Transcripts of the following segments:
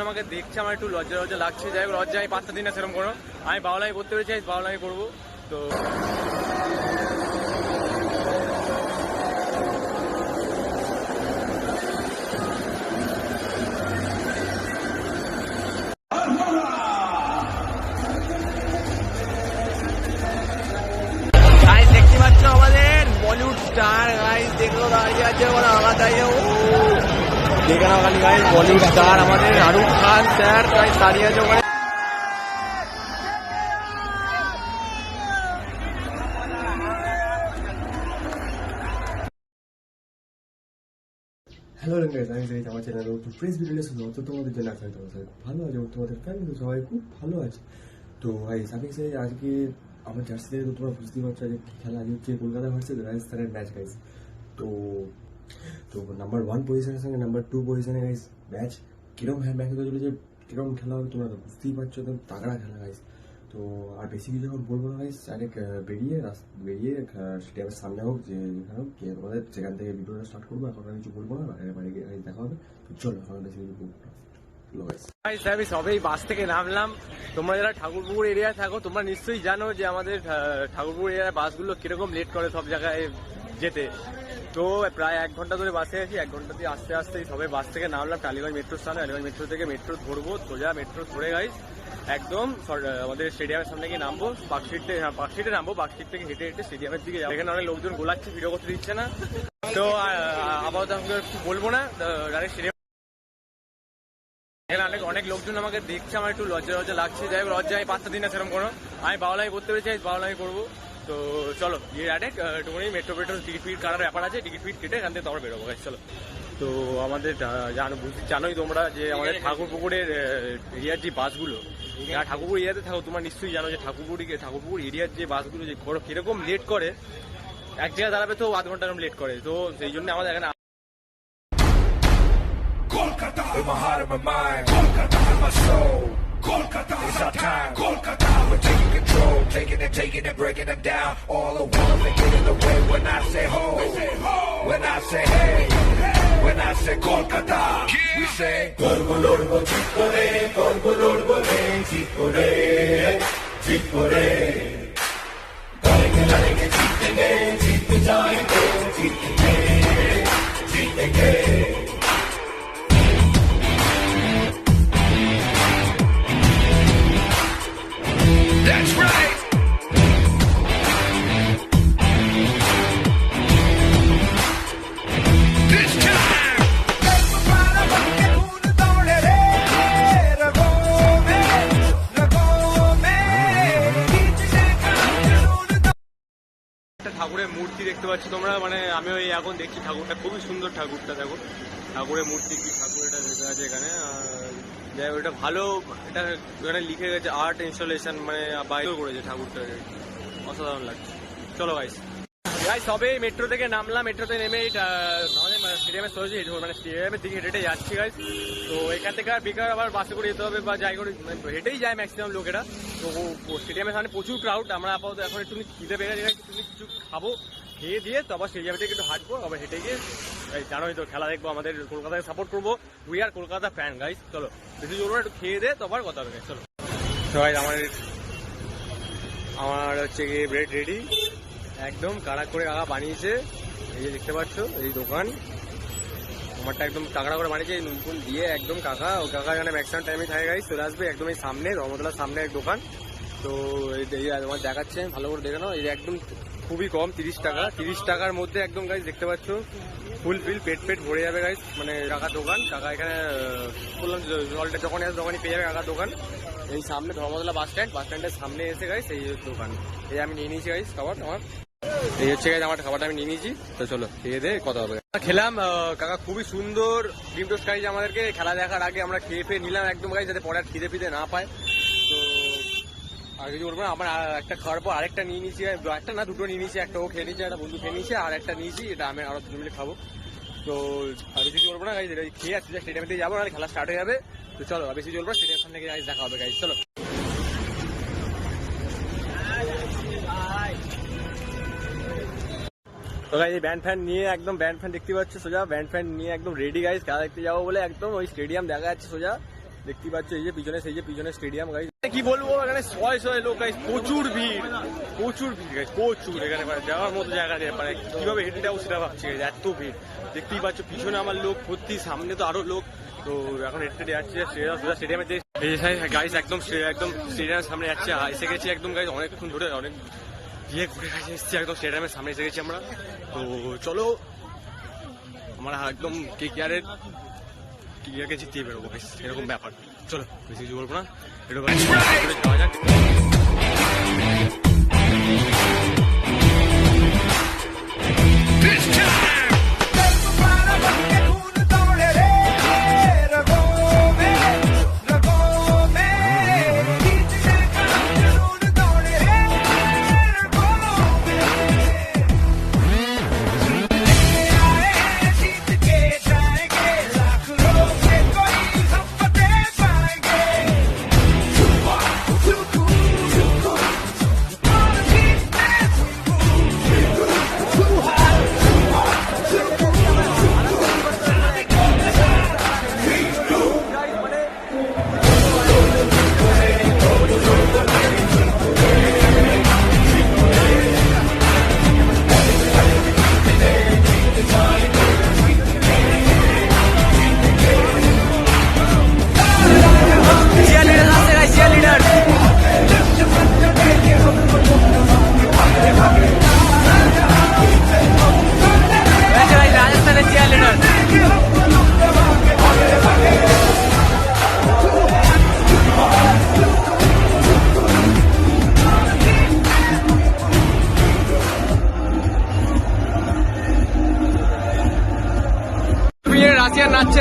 আমাকে দেখছে, আমার একটু লজ্জা লজ্জা লাগছে। যাই হোক, লজ্জা আমি পাত্তা দিই না সেরকম কোনো। আমি বাউলাই করতে পেরেছি, বাউলাই করবো। তো দেখতে পাচ্ছ আমাদের বলিউড স্টার গাইস, দেখলো দাঁড়িয়ে আছে দেখে নাও খালি গাইস, বলিউড স্টার আমাদের শাহরুখ খান স্যার গাইস দাঁড়িয়ে আছে ওখানে। হ্যালো গাইস, আমি গাইস আমার চ্যানেলে নতুন ফ্রেশ ভিডিও নিয়ে শুধু তোমাদের জন্য আসলে তোমাদের ভালো আছে এবং তোমাদের ফ্যামিলি সবাই খুব ভালো আছে। তো গাইস আমি চাই আজকে আমার জার্সি থেকে তোমরা বুঝতেই পারছো যে খেলা আজ হচ্ছে কলকাতা ভার্সেস রাজস্থানের ম্যাচ গাইস। তো তো নাম্বার 1 পজিশনের সঙ্গে নাম্বার 2 পজিশনে গাইস ম্যাচ কিরকম ম্যাচ হতে চলেছে, কিরকম খেলা হবে তোমরা বুঝতেই পারছো, একদম তাগড়া খেলা গাইস। তো আর বেশি কিছু এখন বলবো না গাইস, ডাইরেক্ট বেরিয়ে স্টেডিয়ামের সামনে হোক যে যেখানে হোক গিয়ে তোমাদের সেখান থেকে ভিডিওটা স্টার্ট করবো। এখন আর কিছু বলবো না, বাড়ি গিয়ে দেখা হবে। তো চলো এখন বেশি কিছু বলবো না। আমি সবেই বাস থেকে নামলাম। তোমরা যারা ঠাকুরপুকুর এরিয়ায় থাকো তোমরা নিশ্চয়ই জানো যে আমাদের ঠাকুরপুকুর এরিয়ার বাসগুলো কিরকম লেট করে সব জায়গায় যেতে। তো প্রায় 1 ঘন্টা ধরে বাসে আছি, 1 ঘন্টা দিয়ে আস্তে আস্তে সবাই বাস থেকে নামলাম টালিগঞ্জ মেট্রো স্থানে। টালিগঞ্জ মেট্রো থেকে মেট্রো ধরবো, সোজা মেট্রো ধরে গাইস একদম আমাদের স্টেডিয়ামের সামনে গিয়ে নামবো। পার্কস্ট্রিটে নামবো, পার্কস্ট্রিট থেকে হেঁটে হেঁটে স্টেডিয়ামের দিকে যাবো। এখানে অনেক লোকজন গোলাচ্ছে, ভিডিও করতে দিচ্ছে না। তো আপাতত আমাকে একটু বলবো না, ডাইরেক্ট স্টেডিয়াম। এখানে অনেক লোকজন আমাকে দেখছে, আমার একটু লজ্জা লজ্জা লাগছে। যাই হোক, লজ্জা আমি পাত্তা দিই না সেরকম কোনো। আমি বাউলাই করতে পেরেছি, বাউলাই করবো। তো চলো গিয়ে ডাইরেক্ট একটুখানি মেট্রো টিকিট ফিট কাটার ব্যাপার আছে, টিকিট ফিট কেটে এখান থেকে তারপর বেরোবো গাইস। চলো। তো আমাদের জানোই তোমরা যে আমাদের ঠাকুরপুকুরের এরিয়ার যে বাসগুলো, যারা ঠাকুরপুর এরিয়াতে থাকো তোমরা নিশ্চয়ই জানো যে ঠাকুরপুর এরিয়ার যে বাসগুলো যে কিরকম লেট করে। এক জায়গায় দাঁড়াবে তো 1/2 ঘন্টা লেট করে। তো সেই জন্য আমাদের এখানে Kolkata, in my heart and my mind. Kolkata, in my soul. Kolkata, it's our time. Kolkata, we're taking control, taking it, breaking them down. All the ones that get in the way when I say ho, when I say hey, when I say Kolkata, we say Korbo lorbo chikore, korbo lorbo re, chikore, chikore. Lड़ेंगे जीतेंगे, जीत जाएंगे, जीतेंगे, जीतेंगे. That's right. This time. একটা ঠাকুরের মূর্তি দেখতে পাচ্ছ তোমরা, মানে আমি ওই এখন দেখছি ঠাকুরটা খুবই সুন্দর। ঠাকুরটা দেখো, ঠাকুরের মূর্তি কি ঠাকুর এটা লেখা আছে এখানে। যাই হোক, এটা ভালো, এটা এখানে লিখে গেছে আর্ট ইনস্টলেশন, মানে বাইরে করেছে ঠাকুরটা, অসাধারণ লাগছে। চলো গাইস, সবে মেট্রো থেকে নামলাম। মেট্রোতে নেমে আমাদের স্টেডিয়ামে চলেছি, মানে স্টেডিয়ামের দিকে হেঁটে যাচ্ছি গাইস। তো এখান থেকে আর বেকার আবার বাসে করে যেতে হবে বা যাই করে, হেঁটেই যায় ম্যাক্সিমাম লোকেরা। তো স্টেডিয়ামের সামনে প্রচুর ক্রাউড। আমরা আপাতত এখন একটু খিদে পেয়ে গেছে, তুমি কিছু খাবো, খেয়ে দিয়ে তারপর স্টেডিয়াম থেকে একটু হাঁটবো, আবার হেঁটে গিয়ে জানোই তো খেলা দেখবো। আমাদের কলকাতাকে সাপোর্ট করবো, we are Kolkata fan guys. চলো বেশি জোর একটু খেয়ে দে তারপর কথা হবে। চলো সবাই, আমার হচ্ছে গিয়ে ব্রেড রেডি, একদম কাড়া করে কাকা বানিয়েছে। এই যে দেখতে পাচ্ছ এই দোকান, আমারটা একদম তাগড়া করে বানিয়েছে নুন দিয়ে একদম। কাকা এখানে ম্যাক্সিমাম টাইমে থাকে গাইস, চলে আসবে একদম এই সামনে ধর্মতলার সামনে এক দোকান। তো এই তোমার দেখাচ্ছে, ভালো করে দেখে নাও। এই একদম খুবই কম, 30 টাকা। 30 টাকার মধ্যে একদম গাইস দেখতে পাচ্ছ ফুল পেট ভরে যাবে গাইস। মানে কাকার দোকান, কাকা এখানে বললাম জলটা যখন আসবে তখনই পেয়ে যাবে কাকার দোকান। এই সামনে ধর্মতলা বাস স্ট্যান্ডের সামনে এসে গাইস এই দোকান। এই আমি নিয়ে নিয়েছি গাইস খাবার, আমার এই হচ্ছে গাইস আমার খাবারটা আমি নিয়ে নিয়েছি। তো চলো খেয়ে দে কথা হবে। খেলাম, কাকা খুবই সুন্দর ডিম টোস্ট খাইছে আমাদেরকে। খেলা দেখার আগে আমরা খেয়ে ফেয়ে নিলাম একদম গাইস, যাতে পরে আর খিদে ফিদে না পায়। তো আর কিছু করবো না, আমার একটা খাওয়ার পর আরেকটা নিয়ে নিয়েছি, একটা না দুটো নিয়ে নিয়েছি। একটা ও খেয়ে নিয়েছে, একটা বন্ধু খেয়ে নিয়েছে, আর একটা নিয়েছি, এটা আমি আরো 2 মিনিট খাবো। তো আর বেশি চলবো না গাইস, এটা খেয়ে আসছি স্টেডিয়ামে দিয়ে যাবো, আর খেলা স্টার্ট হয়ে যাবে। তো চলো বেশি চলবো, স্টেডিয়ামের সামনে গিয়ে গাইস দেখা হবে গাইস। চলো তো গাইস, এই ব্যান্ড ফ্যান নিয়ে একদম, ব্যান্ড ফ্যান দেখতে পাচ্ছ সোজা ব্যান্ড ফ্যান নিয়ে একদম রেডি গাইস, খেলা দেখতে যাবো বলে। একদম ওই স্টেডিয়াম দেখা যাচ্ছে সোজা, দেখতেই পাচ্ছ এই যে পিছনে, সেই যে পিছনে স্টেডিয়াম গাইস। কি বলবো, এখানে শয়ে শয়ে লোক গাইস, প্রচুর ভিড় গাইস, প্রচুর। এখানে মানে যাওয়ার মতো জায়গা নেই, মানে কিভাবে হেঁটে যাবো সেটা ভাবছি গাইস, এত ভিড়। দেখতেই পাচ্ছ পিছনে আমার লোক ভর্তি, সামনে তো আরো লোক। তো এখন হেঁটে যাচ্ছে স্টেডিয়ামে যে গাইস, একদম স্টেডিয়ামের সামনে যাচ্ছে, এসে গেছি একদম গাইস, অনেকক্ষণ ধরে অনেক গিয়ে ঘুরে কাছে এসেছি, একদম স্টেডিয়ামের সামনে এসে গেছি আমরা। তো চলো আমরা একদম কেকেআরকে জিতিয়ে বেরোবো গাইস, এরকম ব্যাপার। চলো বেশি কিছু বলবো না, একটু যাওয়া যাক।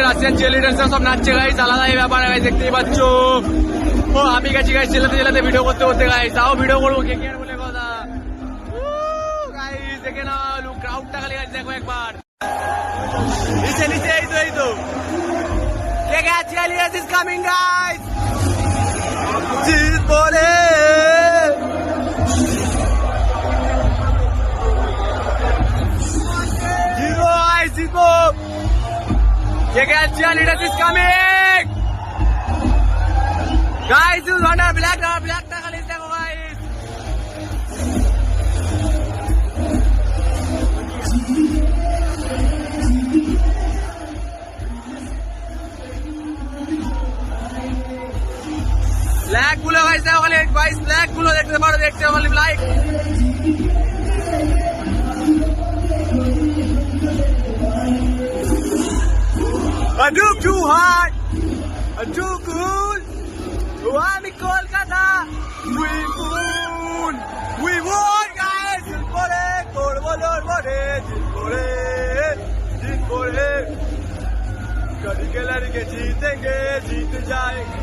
রাশিয়ান চিয়ারলিডার্সরা সব নাচছে গাইস, আলাদাই ব্যাপার গাইস, দেখতেই পাচ্ছ। ও আমি গেছি গাইস চেলাতে ভিডিও করতে গাইস, তাও ভিডিও করবো কেকেআর বলে কথা গাইস। দেখে না ক্রাউডটা খালি গাইস, দেখো একবার নিচে এই তো কেকেআর চিয়ারলিডার্স ইজ কামিং গাইস, জিতবো রে জিতবো। KKR cheerleaders is coming! Guys, you want a black tackle is there, guys? Black gulo guys, guys, black gulo देखते हो like. I do too hard, I do cool. I'm in Kolkata. We won, guys. जीत कभी के लड़के जीतेंगे, जीत जाएंगे।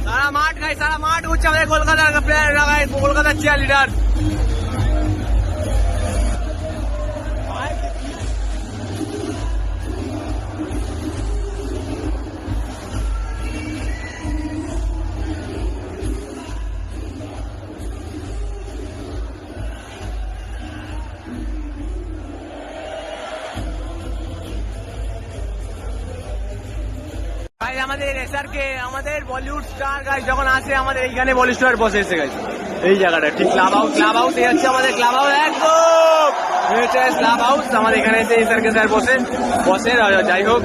सारा माठ उच्च कोलकाता का प्लेयर गाइस, कोलकाता cheerleader। আমাদের এসআরকে, আমাদের বলিউড স্টার গাইস যখন আসে আমাদের এইখানে বলিউড স্টার বসে এসে গাইস, এই জায়গাটা ঠিক ক্লাব হাউস এই হচ্ছে আমাদের ক্লাব হাউস, একদম ক্লাব হাউস। আমাদের এখানে এসে এসআরকে স্যার বসে যাই হোক,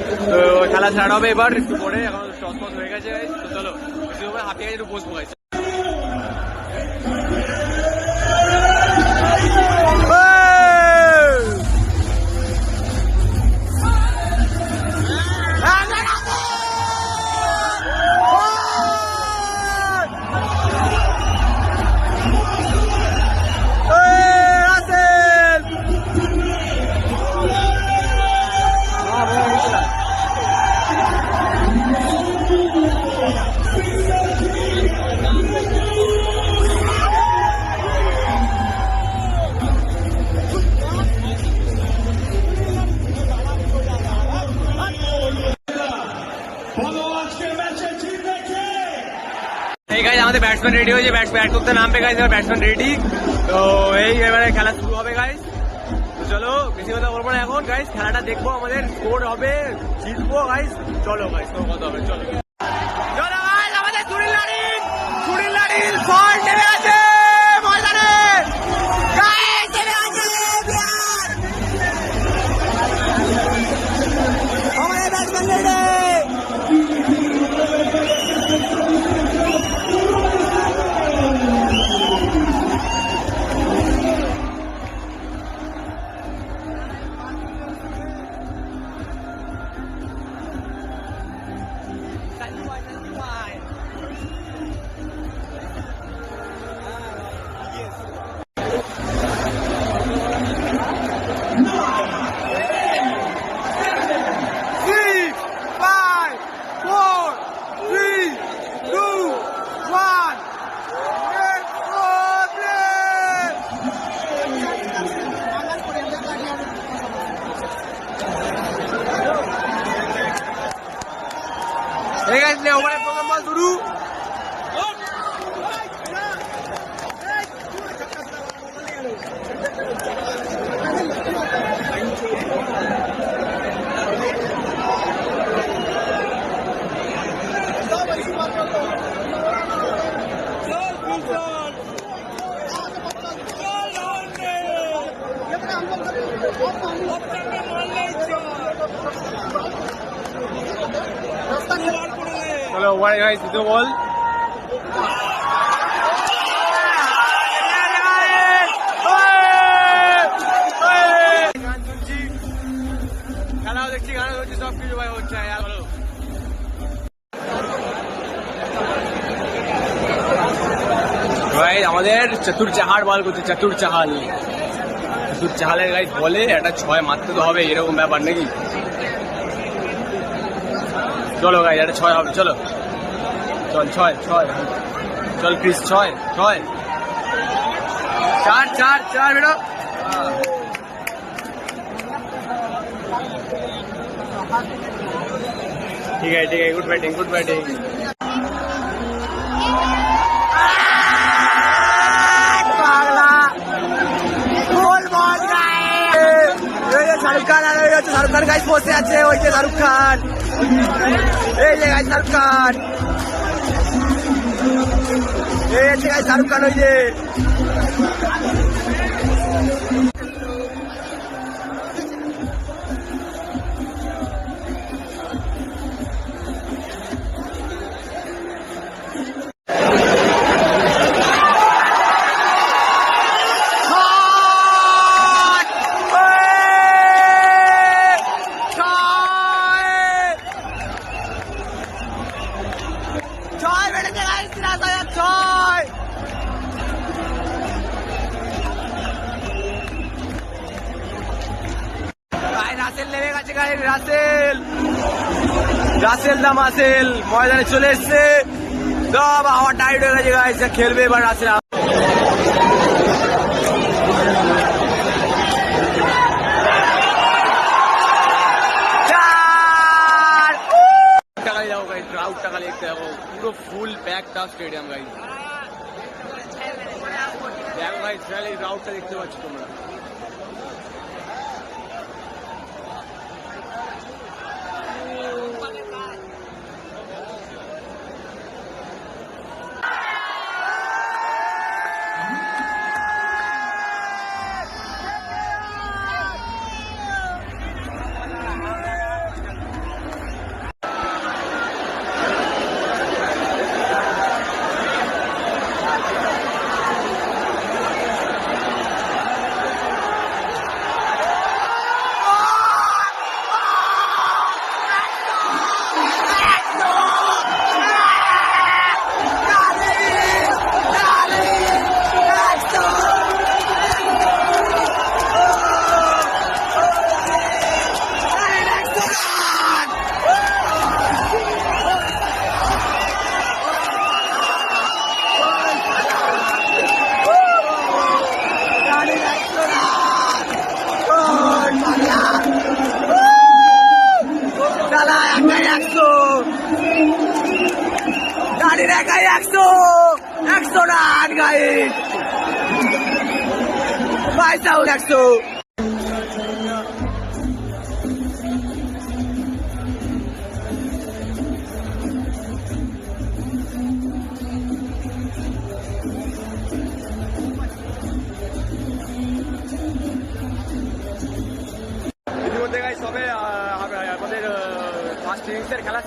খেলা স্টার্ট হবে এবার একটু পরে, এখন টস হয়ে গেছে গাইস। তো চলো হাফিয়ে একটু বসবো গাইস। আমাদের ব্যাটসম্যান রেডি হয়েছে, ব্যাট করতে নামবে গাইস, ব্যাটসম্যান রেডি। তো এই এবারে খেলা শুরু হবে গাইস। তো তো চলো বেশি কথা বলবো না এখন গাইস, খেলাটা দেখবো, আমাদের স্কোর হবে, জিতবো গাইস। চলো গাইস, তোমার কথা হবে, চলো চলো গাইস, আমাদের সুনীল নারিন বল নেমে আছে ময়দানে গাইস, নেমে আছে বিহার, আমাদের ব্যাটসম্যান রেডি। ওভারের প্রথম বল শুরু। চলো ওভারে গাইস, দ্বিতীয় বল। গান শুনছি, খেলাও দেখছি, গানও হচ্ছে, সব কিছু ভাই হচ্ছে। চলো ভাই, আমাদের চতুর চাহাল বল করছে, চতুর চাহালের গাইস বলে একটা 6 মারতে তো হবে, এরকম ব্যাপার নাকি? চলো গাইস, একটা 6 হবে, চলো চল 6 চল ক্রিস, 6 4 বেরো। ঠিক আছে, গুড ব্যাটিং। শাহরুখ খান আর শাহরুখ খান গাইস বসে আছে, ওই যে শাহরুখ খান, এই যে গাইস শাহরুখ খান, এই আছে গাইস শাহরুখ খান, ওই যে রাসেল দা মাসেল ময়দানে চলে এসছে, সব হাওয়া টাইট হয়ে গেছে গাইস, খেলবে এবার রাসেল। টাকা যাবো গাইস, রাউট টাকা লিখতে যাবো, পুরো ফুল প্যাক টাফ স্টেডিয়াম গাইস। দেখো গাইস, রাউটটা দেখতে পাচ্ছ তোমরা। একাই 100 রান গাইস, 100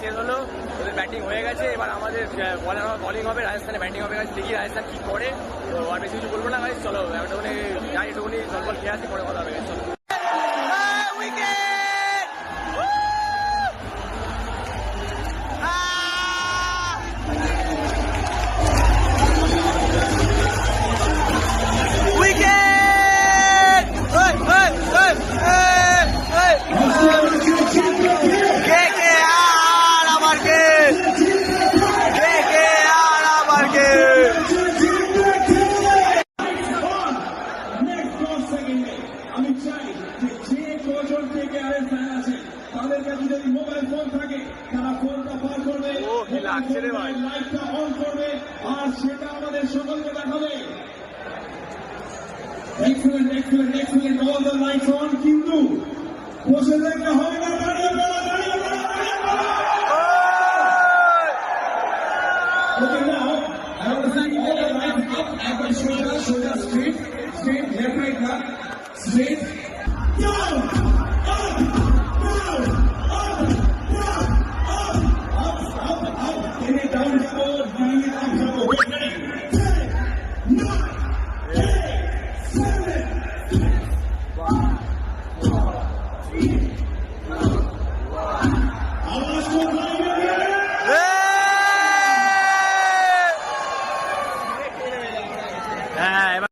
শেষ হলো, ওদের ব্যাটিং হয়ে গেছে, এবার আমাদের বলিং হবে, রাজস্থানে ব্যাটিং হবে। দেখি রাজস্থান কি করে। তো আর বেশি কিছু বলবো না ভাই, চলো একটুখানি যাই, একটুখানি জল খেয়ে আসি, পরে কথা হবে। চলো আমি চাই যে কজন থেকে আরে ফ্যান আছে তাদের কাছে যদি মোবাইল ফোন থাকে তারা ফোনটা পার করবে, লাইটটা অন করবে, আর সেটা আমাদের সকলকে দেখাবে। Excellent excellent excellent, all the lights on. কিন্তু বসে থাকলে হবে না, দাঁড়িয়ে পড়া, দাঁড়িয়ে পড়া, দাঁড়িয়ে পড়া। Okay, now I want to see all the lights up at the shoulder straight, straight, left, right, up, straight, down, up, down, up, down, up, up, up, take it down, down, bring it up, down. Ready? 10, 9, 8, 7, 5, 4, 3, 2, 1. Awaaz ko bhai হ্যাঁ এবার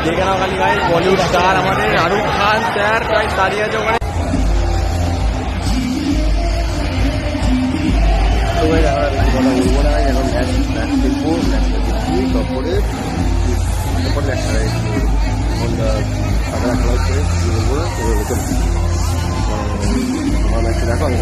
দেখে নাও খালি ভাই, Bollywood star আমাদের Shahrukh Khan sir প্রায় দাঁড়িয়ে আছে ওখানে। কথা বলবো না, এখন ম্যাচ দেখবো, ম্যাচটা দেখবি, তারপরে ম্যাচটা এখন খেলা হচ্ছে, কি বলবো না, আমার ম্যাচটা দেখো আমি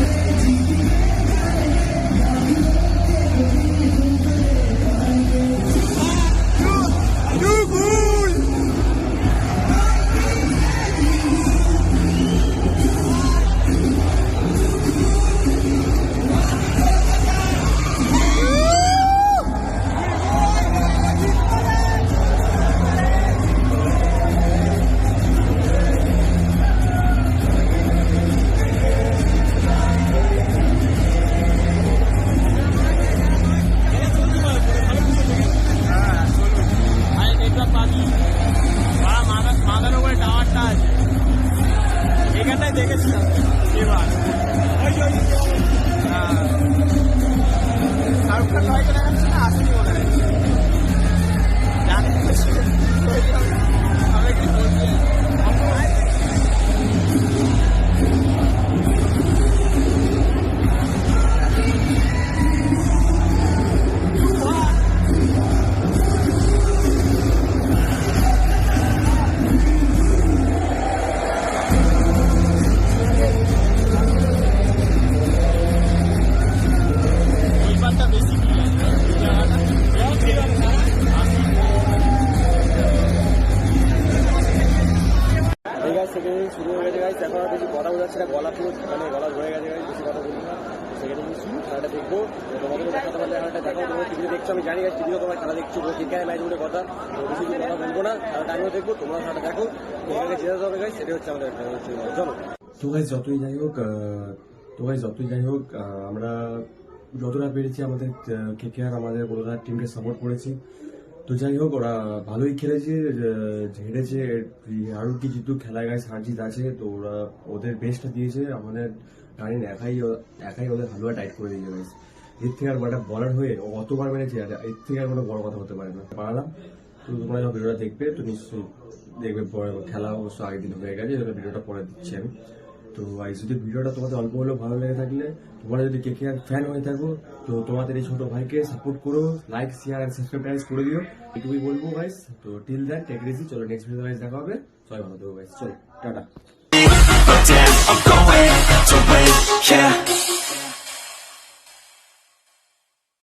দেখছো আমি জানি গাইস টিভিও তোমরা খেলা দেখছো KKR ম্যাচ বলে কথা, তো বেশি কিছু কথা বলবো না, খেলাটা আমিও দেখবো, তোমরা খেলাটা দেখো, KKRকে জেতাতে হবে গাইস, সেটাই হচ্ছে আমাদের চলো। তো গাইজ যতই যাই হোক আমরা যতটা পেরেছি আমাদের KKR আমাদের কলকাতার টিমকে সাপোর্ট করেছি। তো যাই হোক ওরা ভালোই খেলেছে, হেরেছে, আরও কি জিতুক, খেলায় গায়ে হার জিত আছে, তো ওরা ওদের বেস্টটা দিয়েছে। আমাদের গাড়ি একাই ওদের হালুয়া টাইট করে দিয়েছে গাইজ। এর থেকে আর একটা বলার হয়ে অতবার মেরেছে, এর থেকে আর কোনো বড় কথা হতে পারে না। পারলাম তো তোমরা যখন ভিডিওটা দেখবে তো নিশ্চয়ই দেখবে, পরে খেলা অবশ্য আগের দিন হয়ে গেছে, ভিডিওটা পরে দিচ্ছি আমি। তো যদি ভিডিওটা তোমাদের অল্প হলেও ভালো লেগে থাকলে, তোমরা যদি KKR ফ্যান হয়ে থাকো, তো তোমাদের এই ছোট ভাইকে সাপোর্ট করো, লাইক শেয়ার আর সাবস্ক্রাইব করে দিও, এটুকুই বলবো গাইস। তো till that take it easy, চলো নেক্সট ভিডিও গাইস দেখা হবে, সবাই ভালো থাকো গাইস, চলো টাটা। But damn, I'm going to win, yeah.